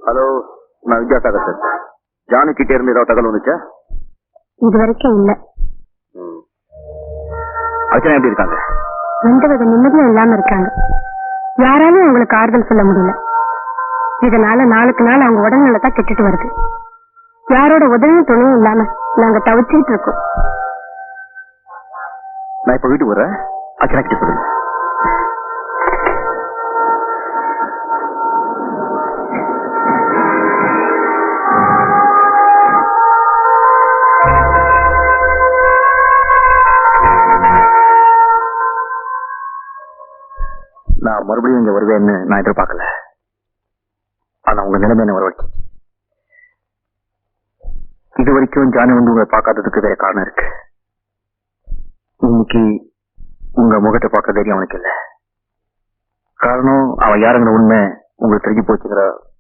Hello, நான் Vidyasagar sir. Janu கிட்டே இருந்து ஏதாவது தகவல் வந்துச்சா? இது வரைக்கும் இல்ல. அர்ச்சனா எப்படி இருக்காங்க? எந்தவித நிம்மதியும் இல்லாம இருக்காங்க. யாராலும் அவங்களுக்கு ஆறுதல் சொல்ல முடியல. இதனால நாளுக்கு நாள் அவங்க உடல்நிலை தான் கெட்டுட்டு வருது. யாரோட உதவியும் துணையும் இல்லாம நாங்க தவிச்சுட்டு இருக்கோம். நான் இப்ப வீட்டுக்கு வரேன். அர்ச்சனா கிட்ட சொல்லுங்க. நான் மறுபடியும் இங்க வருவேன்னு நான் எதிர்பார்க்கல. ஆனா உங்க நிலைமை என்ன வரவழைச்சு. இது வரைக்கும் ஜானு வந்து உங்களை பார்க்காததுக்கு வேற காரணம் இருக்கு. இன்னைக்கு உங்க முகத்தை பார்க்க தைரியம் அவனுக்கு இல்ல. காரணம் அவன் யாருங்கிற உண்மை உங்களுக்கு தெரிஞ்சு போச்சுங்கிற